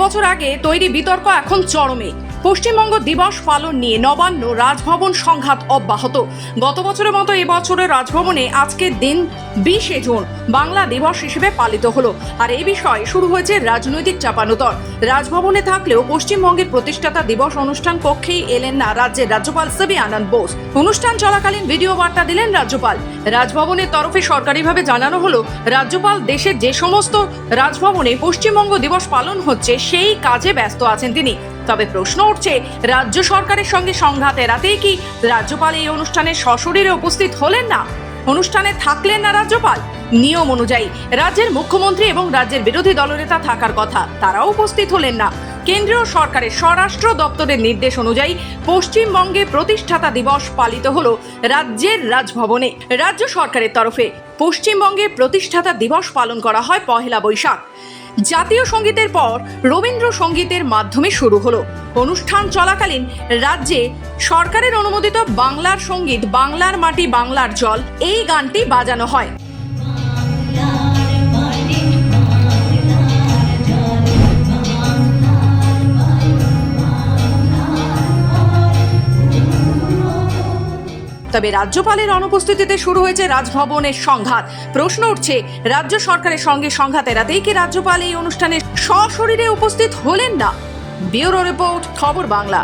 বছর আগে তৈরি বিতর্ক এখন চরমে। পশ্চিমবঙ্গ দিবস পালন নিয়ে নবান্ন রাজভবন সংঘাত অব্যাহত। গত বছরের মতো এবছরের রাজভবনে আজকের দিন 20শে জুন বাংলা দিবস হিসেবে পালিত হলো। আর এই বিষয়ে শুরু হয়েছে রাজনৈতিক চাপানোতর। রাজভবনে থাকলেও পশ্চিমবঙ্গের প্রতিষ্ঠাতা দিবস অনুষ্ঠান কক্ষেই এলেন না রাজ্যের রাজ্যপাল সিবি আনন্দ বোস। অনুষ্ঠান চলাকালীন ভিডিও বার্তা দিলেন রাজ্যপাল। রাজভবনের তরফে সরকারিভাবে জানানো হলো, রাজ্যপাল দেশের যে সমস্ত রাজভবনে পশ্চিমবঙ্গ দিবস পালন হচ্ছে সেই কাজে ব্যস্ত আছেন তিনি। তবে প্রশ্ন উঠছে, রাজ্য সরকারের সঙ্গে সংঘাত এড়াতেই কি রাজ্যপাল এই অনুষ্ঠানে সশরীরে উপস্থিত হলেন না? অনুষ্ঠানে থাকলেন না রাজ্যপাল? নিয়ম অনুযায়ী রাজ্যের মুখ্যমন্ত্রী এবং রাজ্যের বিরোধী দলনেতা থাকার কথা, তারাও উপস্থিত হলেন না। কেন্দ্রীয় সরকারের স্বরাষ্ট্র দপ্তরের নির্দেশ অনুযায়ী পশ্চিমবঙ্গে প্রতিষ্ঠাতা দিবস পালিত হলো রাজ্যের রাজভবনে। রাজ্য সরকারের তরফে পশ্চিমবঙ্গে প্রতিষ্ঠাতা দিবস পালন করা হয় 1 বৈশাখ। জাতীয় সঙ্গীতের পর রবীন্দ্রসঙ্গীতের মাধ্যমে শুরু হলো। অনুষ্ঠান চলাকালীন রাজ্যে সরকারের অনুমোদিত বাংলার সঙ্গীত বাংলার মাটি বাংলার জল এই গানটি বাজানো হয়। তবে রাজ্যপালের অনুপস্থিতিতে শুরু হয়েছে রাজভবনের সংঘাত। প্রশ্ন উঠছে, রাজ্য সরকারের সঙ্গে সংঘাত এড়াতেই কি রাজ্যপাল এই অনুষ্ঠানে সশরীরে উপস্থিত হলেন না? ব্যুরো রিপোর্ট, খবর বাংলা।